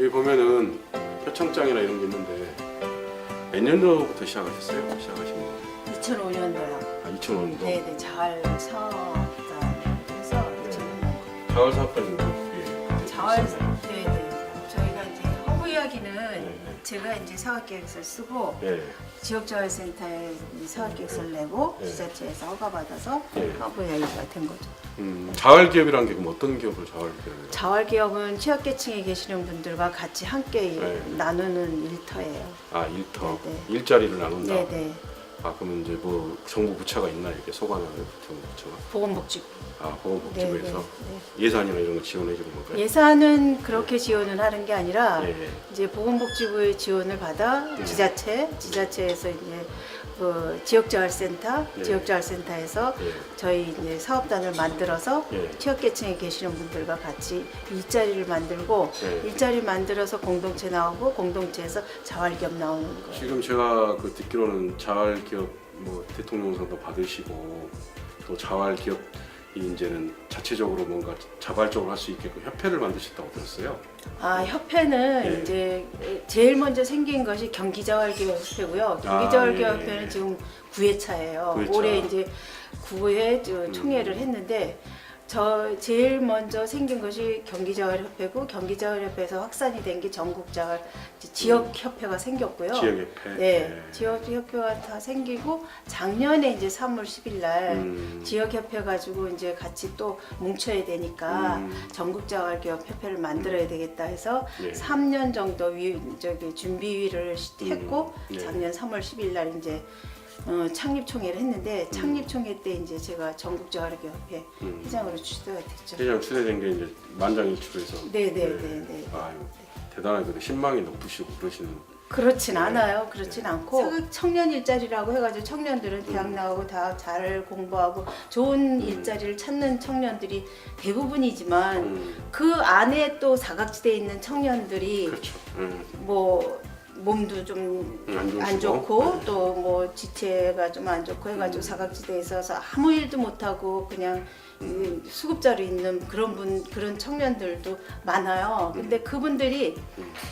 여기 보면은 표창장이나 이런 게 있는데 몇 년도부터 시작하셨어요? 시작하신 거? 2005년도요. 아, 2005년도. 네네, 자활 사업단에서 2005년. 자활 사업단이 자활, 네네. 저희가 이제 허브 이야기는 네. 제가 이제 사업계획서를 쓰고 네. 지역자활센터에 이 사업계획서를 내고 네. 지자체에서 허가받아서 네. 허브 이야기가 된 거죠. 자활 기업이란 게 그럼 어떤 기업을 자활 기업이라고? 자활기업은 취약계층에 계시는 분들과 같이 함께 네. 나누는 일터예요. 아, 일터. 네네. 일자리를 나눈다. 네네. 아, 그러면 이제 뭐 정부 부처가 있나 이렇게 소관하는 정부 부처가? 보건복지부. 아, 보건복지부에서 네네. 네. 예산이나 이런 거 지원해 주는 건가요? 예산은 그렇게 지원을 하는 게 아니라 예, 예. 이제 보건복지부의 지원을 받아 지자체에서 이제 그 지역자활센터, 예. 지역자활센터에서 예. 저희 이제 사업단을 만들어서 예. 취약계층에 계시는 분들과 같이 일자리를 만들고 예. 일자리 만들어서 공동체 나오고 공동체에서 자활기업 나오는 거예요. 지금 제가 그 듣기로는 자활 기업 뭐 대통령상도 받으시고 또 자활 기업이 이제는 자체적으로 뭔가 자발적으로 할 수 있게끔 협회를 만드셨다고 들었어요. 아, 협회는 예. 이제 제일 먼저 생긴 것이 경기자활기업협회고요. 경기자활기업협회는 예. 지금 9회차예요. 9회차. 올해 이제 9회 총회를 했는데 저 제일 먼저 생긴 것이 경기자활협회고 경기자활협회에서 확산이 된 게 전국자활 지역협회가 생겼고요. 지역협회. 네, 지역협회가 다 생기고 작년에 이제 3월 10일 날 지역협회 가지고 이제 같이 또 뭉쳐야 되니까 전국자활기업 협회를 만들어야 되겠다 해서 네. 3년 정도 준비위를 했고 네. 작년 3월 10일 날 이제 창립총회를 했는데 창립총회 때 이제 제가 전국자활기업협회 회장으로 추대가 됐죠. 회장 추대된 게 이제 만장일치로해서. 네네네네. 아유, 대단하게 그래도 신망이 높으시고 그러시는. 그렇진 네. 않아요. 그렇진 않고 사극 청년 일자리라고 해가지고 청년들은 대학 나오고 다 잘 공부하고 좋은 일자리를 찾는 청년들이 대부분이지만 그 안에 또 사각지대에 있는 청년들이 그렇죠. 뭐 몸도 좀 안 좋고 또 뭐 지체가 좀 안 좋고 해가지고 사각지대에 있어서 아무 일도 못하고 그냥 수급자로 있는 그런 청년들도 많아요. 근데 그분들이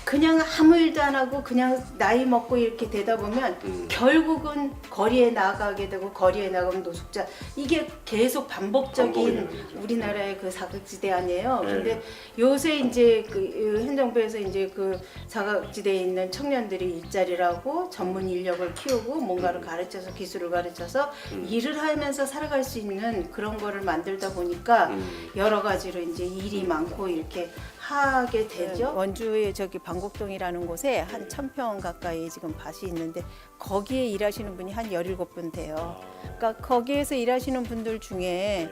그냥 아무 일도 안 하고 그냥 나이 먹고 이렇게 되다 보면 결국은 거리에 나가게 되고 거리에 나가면 노숙자 이게 계속 반복적인 우리나라의 그 사각지대 아니에요. 네. 근데 요새 이제 그 현 정부에서 이제 그 사각지대에 있는 청년들이 일자리라고 전문 인력을 키우고 뭔가를 가르쳐서 기술을 가르쳐서 일을 하면서 살아갈 수 있는 그런 거를 만들다 보니까 여러 가지로 이제 일이 많고 이렇게 하게 되죠. 원주의 저기 방곡동이라는 곳에 한 1000평 가까이 지금 밭이 있는데 거기에 일하시는 분이 한 17분 돼요. 그러니까 거기에서 일하시는 분들 중에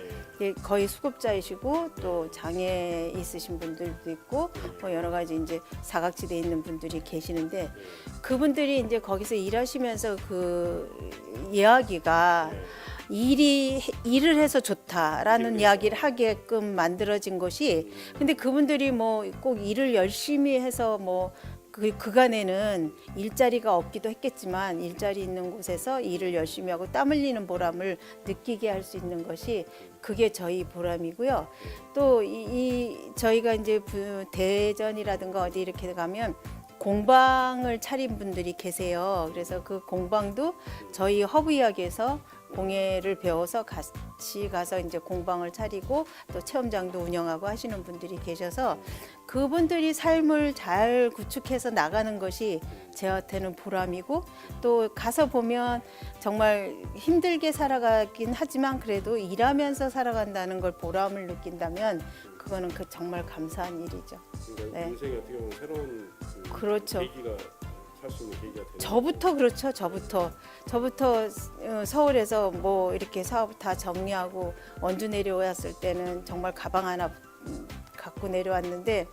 거의 수급자이시고 또 장애 있으신 분들도 있고 뭐 여러 가지 이제 사각지대에 있는 분들이 계시는데 그분들이 이제 거기서 일하시면서 그 이야기가 일을 해서 좋다라는 이야기를 하게끔 만들어진 것이 근데 그분들이 뭐 꼭 일을 열심히 해서 뭐 그간에는 일자리가 없기도 했겠지만 일자리 있는 곳에서 일을 열심히 하고 땀 흘리는 보람을 느끼게 할 수 있는 것이 그게 저희 보람이고요. 또 저희가 이제 대전이라든가 어디 이렇게 가면 공방을 차린 분들이 계세요. 그래서 그 공방도 저희 허브 이야기에서 공예를 배워서 같이 가서 이제 공방을 차리고 또 체험장도 운영하고 하시는 분들이 계셔서 그분들이 삶을 잘 구축해서 나가는 것이 저한테는 보람이고 또 가서 보면 정말 힘들게 살아가긴 하지만 그래도 일하면서 살아간다는 걸 보람을 느낀다면 그거는 그 정말 감사한 일이죠. 그러니까 네. 인생이 어떻게 보면 새로운 그렇죠. 계기가 살 수 있는 계기가 되는. 저부터 그렇죠. 저부터 서울에서 뭐 이렇게 사업 다 정리하고 원주 내려왔을 때는 정말 가방 하나 갖고 내려왔는데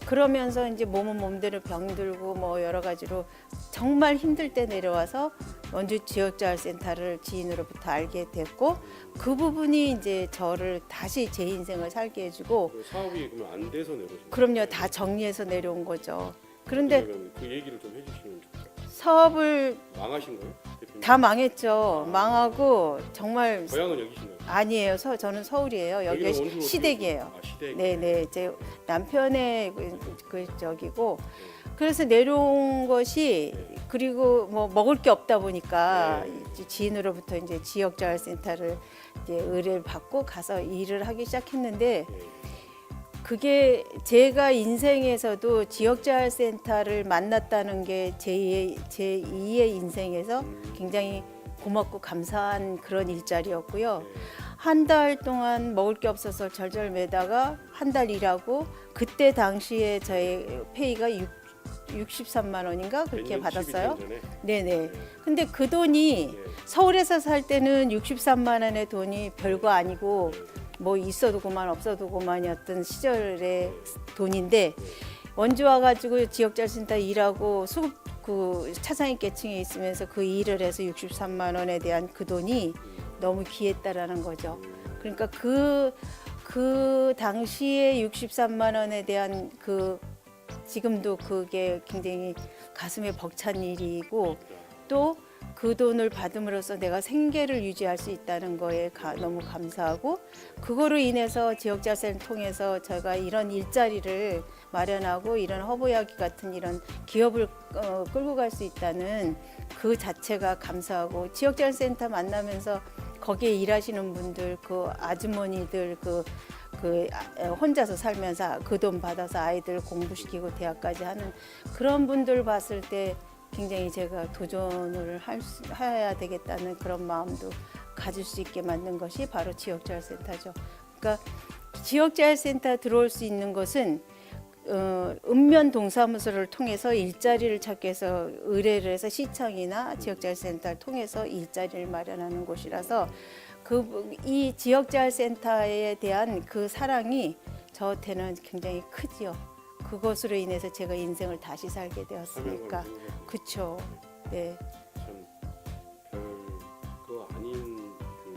그러면서 이제 몸은 몸대로 병들고 뭐 여러 가지로 정말 힘들 때 내려와서 원주 지역자활센터를 지인으로부터 알게 됐고 그 부분이 이제 저를 다시 제 인생을 살게 해주고 그 사업이 그러면 안 돼서 내려오신 거예요? 그럼요. 다 정리해서 내려온 거죠. 그런데 그러면 그 얘기를 좀 해주시면 좋겠어요. 사업을 망하신 거예요? 대표님? 다 망했죠. 망하고 정말 고향은 여기신가요? 아니에요. 저는 서울이에요. 여기가 여기는 원주로 시댁이에요. 아, 시댁. 네네. 제 남편의 그 저기고 그래서 내려온 것이 그리고 뭐 먹을 게 없다 보니까 이제 지인으로부터 이제 지역자활센터를 이제 의뢰를 받고 가서 일을 하기 시작했는데 그게 제가 인생에서도 지역자활센터를 만났다는 게 제2의 인생에서 굉장히 고맙고 감사한 그런 일자리였고요. 한 달 동안 먹을 게 없어서 절절매다가 한 달 일하고 그때 당시에 저의 페이가 63만 원인가 그렇게 받았어요. 네네. 근데 그 돈이 서울에서 살 때는 63만 원의 돈이 별거 아니고 뭐 있어도 그만 없어도 그만이었던 시절의 돈인데 원주 와가지고 지역자활센터 일하고 수급 그 차상위 계층에 있으면서 그 일을 해서 63만 원에 대한 그 돈이 너무 귀했다라는 거죠. 그러니까 그 당시에 63만 원에 대한 그 지금도 그게 굉장히 가슴에 벅찬 일이고 또 그 돈을 받음으로써 내가 생계를 유지할 수 있다는 거에 너무 감사하고 그거로 인해서 지역자활센터 통해서 제가 이런 일자리를 마련하고 이런 허브야기 같은 이런 기업을 끌고 갈 수 있다는 그 자체가 감사하고 지역자활센터 만나면서 거기에 일하시는 분들 그 아주머니들 그 혼자서 살면서 그 돈 받아서 아이들 공부시키고 대학까지 하는 그런 분들 봤을 때 굉장히 제가 도전을 해야 되겠다는 그런 마음도 가질 수 있게 만든 것이 바로 지역자활센터죠. 그러니까 지역자활센터 들어올 수 있는 것은 읍면 동사무소를 통해서 일자리를 찾기 위해서 의뢰를 해서 시청이나 지역자활센터를 통해서 일자리를 마련하는 곳이라서 이 지역자활센터에 대한 그 사랑이 저한테는 굉장히 크지요. 그것으로 인해서 제가 인생을 다시 살게 되었으니까. 그렇죠. 네. 참 별거 아닌 그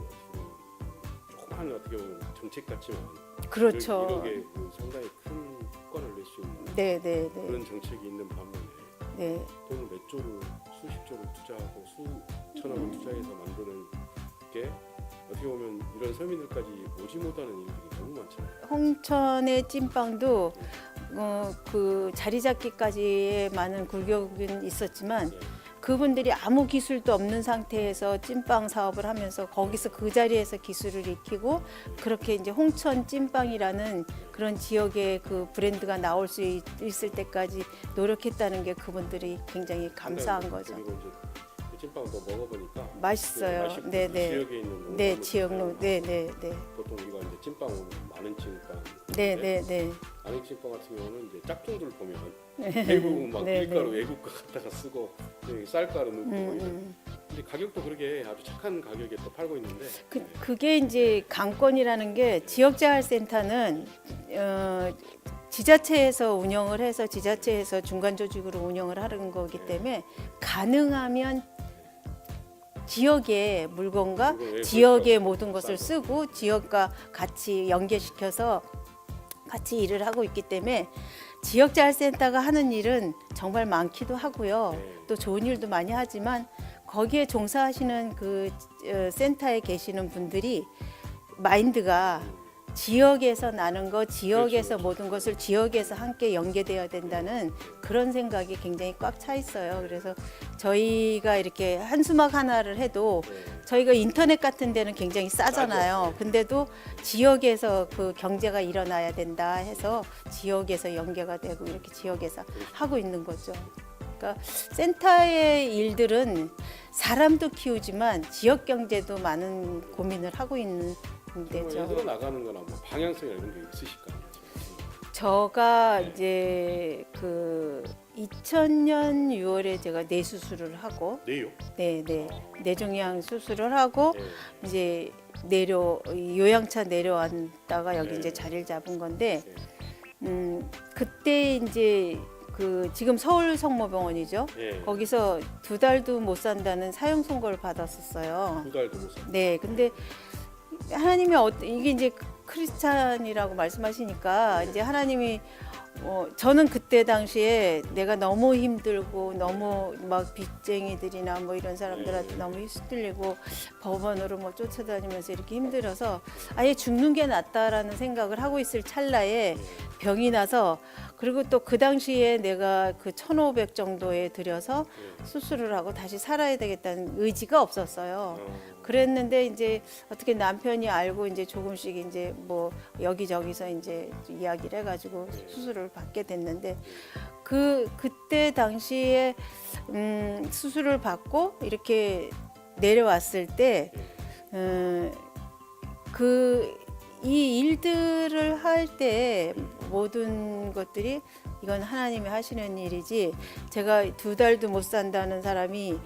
조그만 어떻게 보면 정책 같지만 그렇죠. 이렇게 상당히 큰 효과를 낼 수 있는 네. 그런 정책이 있는 반면에 네. 돈을 몇 조를 수십조를 투자하고 수천억을 투자해서 만드는 게 어떻게 보면 이런 서민들까지 오지 못하는 일들이 너무 많잖아요. 홍천의 찐빵도 그 자리 잡기까지의 많은 굴곡은 있었지만 그분들이 아무 기술도 없는 상태에서 찐빵 사업을 하면서 거기서 그 자리에서 기술을 익히고 그렇게 이제 홍천 찐빵이라는 그런 지역의 그 브랜드가 나올 수 있을 때까지 노력했다는 게 그분들이 굉장히 감사한 거죠. 그리고 이제 그 찐빵을 또 먹어보니까 맛있어요. 그 네네. 지역에 있는 네, 지역로. 네네네. 보통 우리가 이제 찐빵은 많은 찐빵. 네네네. 많은 찐빵 같은 경우는 이제 짝퉁들 보면 외국 막 밀가루 외국가 갖다가 쓰고 쌀가루 넣고 뭐 이런. 근데 가격도 그렇게 아주 착한 가격에 또 팔고 있는데. 그게 이제 관건이라는 게 지역자활센터는 지자체에서 운영을 해서 지자체에서 중간 조직으로 운영을 하는 거기 때문에 가능하면 지역의 물건과 지역의 모든 것을 쓰고 지역과 같이 연계시켜서 같이 일을 하고 있기 때문에 지역자활센터가 하는 일은 정말 많기도 하고요. 또 좋은 일도 많이 하지만 거기에 종사하시는 그 센터에 계시는 분들이 마인드가 지역에서 나는 거, 지역에서 그렇죠. 모든 것을 지역에서 함께 연계되어야 된다는 그런 생각이 굉장히 꽉 차 있어요. 그래서 저희가 이렇게 한수막 하나를 해도 저희가 인터넷 같은 데는 굉장히 싸잖아요. 근데도 지역에서 그 경제가 일어나야 된다 해서 지역에서 연계가 되고 이렇게 지역에서 하고 있는 거죠. 그러니까 센터의 일들은 사람도 키우지만 지역 경제도 많은 고민을 하고 있는 데죠. 예술로 나가는 거나 뭐 방향성 이런 게 있으실까요? 제가 이제 그 2000년 6월에 제가 뇌 수술을 하고 네요. 뇌종양 수술을 하고 이제 요양차 내려왔다가 여기 이제 자리를 잡은 건데 그때 이제 그 지금 서울 성모병원이죠. 거기서 2달도 못 산다는 사형 선고를 받았었어요. 2달도 못 산. 네, 근데 하나님이 이게 이제 크리스찬이라고 말씀하시니까 이제 하나님이 저는 그때 당시에 내가 너무 힘들고 너무 막 빚쟁이들이나 뭐 이런 사람들한테 너무 휘둘리고 법원으로 뭐 쫓아다니면서 이렇게 힘들어서 아예 죽는 게 낫다라는 생각을 하고 있을 찰나에 병이 나서, 그리고 또 그 당시에 내가 그 1,500 정도에 들여서 수술을 하고 다시 살아야 되겠다는 의지가 없었어요. 그랬는데 이제 어떻게 남편이 알고 이제 조금씩 이제 뭐 여기저기서 이제 이야기를 해가지고 수술을 받게 됐는데, 그때 당시에 수술을 받고 이렇게 내려왔을 때 이 일들을 할 때 모든 것들이 이건 하나님이 하시는 일이지, 제가 2달도 못 산다는 사람이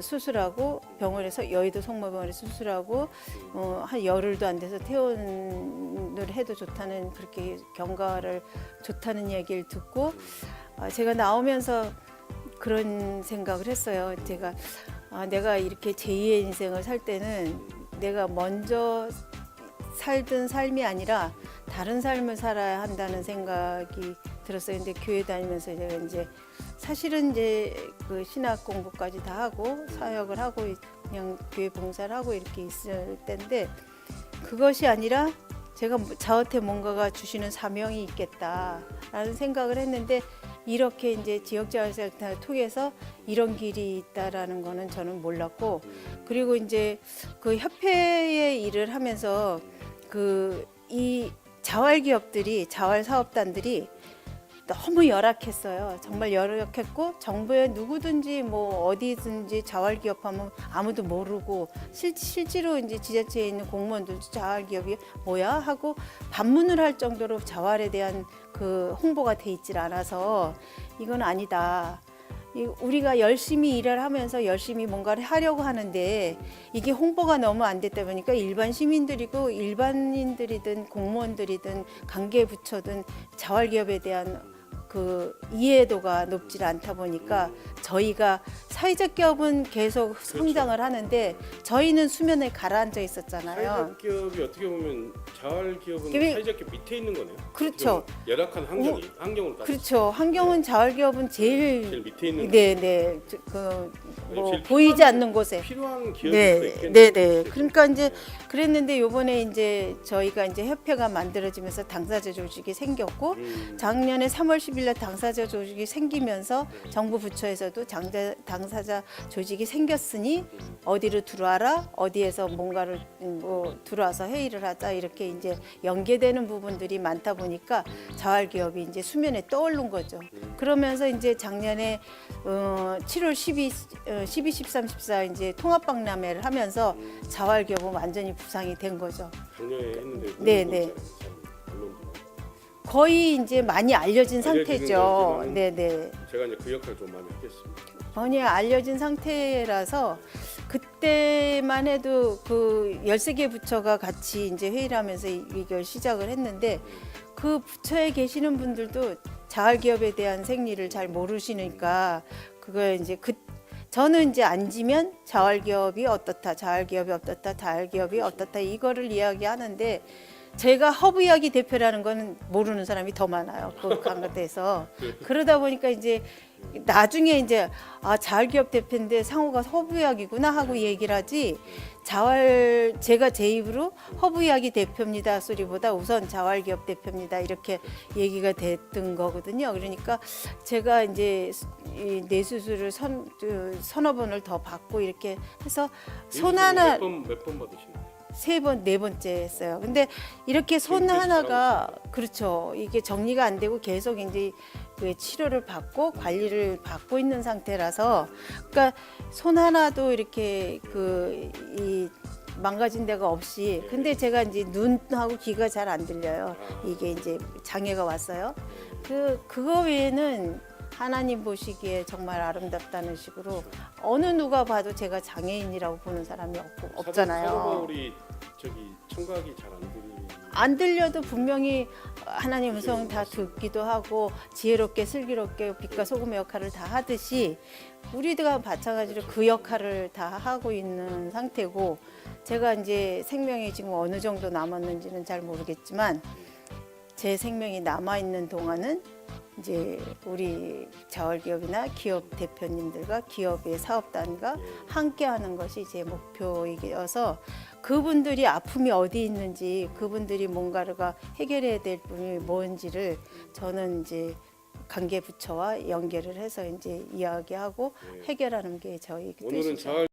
수술하고 병원에서 여의도 성모병원에서 수술하고 한 열흘도 안 돼서 퇴원을 해도 좋다는, 그렇게 경과를 좋다는 얘기를 듣고 제가 나오면서 그런 생각을 했어요. 제가 내가 이렇게 제2의 인생을 살 때는 내가 먼저 살던 삶이 아니라 다른 삶을 살아야 한다는 생각이 들었어요. 근데 교회 다니면서 제가 이제 사실은 이제 그 신학 공부까지 다 하고 사역을 하고 그냥 교회 봉사를 하고 이렇게 있을 때인데, 그것이 아니라 제가 저한테 뭔가가 주시는 사명이 있겠다라는 생각을 했는데, 이렇게 이제 지역자활센터를 통해서 이런 길이 있다라는 거는 저는 몰랐고, 그리고 이제 그 협회의 일을 하면서 이 자활기업들이, 자활사업단들이 너무 열악했어요. 정말 열악했고, 정부에 누구든지 뭐 어디든지 자활기업하면 아무도 모르고, 실제로 이제 지자체에 있는 공무원들도 자활기업이 뭐야 하고 반문을 할 정도로 자활에 대한 그 홍보가 돼 있질 않아서 이건 아니다. 우리가 열심히 일을 하면서 열심히 뭔가를 하려고 하는데 이게 홍보가 너무 안 됐다 보니까 일반 시민들이고 일반인들이든 공무원들이든 관계부처든 자활기업에 대한 그 이해도가 높지 않다 보니까 저희가 사회적 기업은 계속 성장을 하는데 저희는 수면에 가라앉아 있었잖아요. 사회적 기업이 어떻게 보면 자활 기업은 기업이- 사회적 기업 밑에 있는 거네요. 그렇죠. 열악한 환경으로 따지면. 그렇죠. 환경은 자활기업은 제일 밑에 있는 네네 뭐 제일 보이지 필요한- 않는 곳에 필요한 기업이 또 네, 있겠네요. 네, 네. 그러니까 이제 그랬는데 요번에 이제 저희가 이제 협회가 만들어지면서 당사자 조직이 생겼고, 작년에 3월 10일 날 당사자 조직이 생기면서 정부 부처에서도 당사자 조직이 생겼으니 어디로 들어와라, 어디에서 뭔가를 뭐 들어와서 회의를 하자, 이렇게 이제 연계되는 부분들이 많다 보니까 자활기업이 이제 수면에 떠오른 거죠. 그러면서 이제 작년에 7월 12, 13, 14 이제 통합박람회를 하면서 자활기업은 완전히 부상이 된 거죠. 작년에 했는데 네, 네. 거의 이제 많이 알려진 상태죠. 거지만은 네, 네. 제가 이제 그 역할을 좀 많이 하겠습니다. 많이 알려진 상태라서 그때만 해도 그 13개 부처가 같이 이제 회의를 하면서 이걸 시작을 했는데, 그 부처에 계시는 분들도 자활기업에 대한 생리를 잘 모르시니까 그걸 이제 저는 이제 앉으면 자활기업이 어떻다, 자활기업이 어떻다, 자활기업이 어떻다 이거를 이야기하는데, 제가 허브이야기 대표라는 건 모르는 사람이 더 많아요. 그 강가대에서. 그러다 보니까 이제 나중에 이제 자활기업 대표인데 상호가 허브이야기구나 하고 얘기를 하지, 제가 제 입으로 허브이야기 대표입니다 소리보다 우선 자활기업 대표입니다 이렇게 얘기가 됐던 거거든요. 그러니까 제가 이제 이 뇌수술을 서너 번을 더 받고 이렇게 해서 손 하나 몇 번 받으시나요? 3번, 4번째 했어요. 근데 이렇게 손 지금 계속 하나가 그렇죠. 이게 정리가 안 되고 계속 이제 그 치료를 받고 관리를 받고 있는 상태라서, 그러니까 손 하나도 이렇게 이 망가진 데가 없이. 근데 제가 이제 눈하고 귀가 잘 안 들려요. 이게 이제 장애가 왔어요. 그거 외에는 하나님 보시기에 정말 아름답다는 식으로 어느 누가 봐도 제가 장애인이라고 보는 사람이 없잖아요. 사도바울이 저기 청각이 잘 안 들려도 분명히 하나님 음성 다 듣기도 하고 지혜롭게 슬기롭게 빛과 소금의 역할을 다 하듯이 우리가 마찬가지로 그 역할을 다 하고 있는 상태고, 제가 이제 생명이 지금 어느 정도 남았는지는 잘 모르겠지만 제 생명이 남아 있는 동안은 이제 우리 자활기업이나 기업 대표님들과 기업의 사업단과 함께하는 것이 제 목표이어서 그분들이 아픔이 어디 있는지 그분들이 뭔가가 해결해야 될 분이 뭔지를 저는 이제 관계 부처와 연계를 해서 이제 이야기하고 해결하는 게 저희 오늘은 뜻이죠. 자활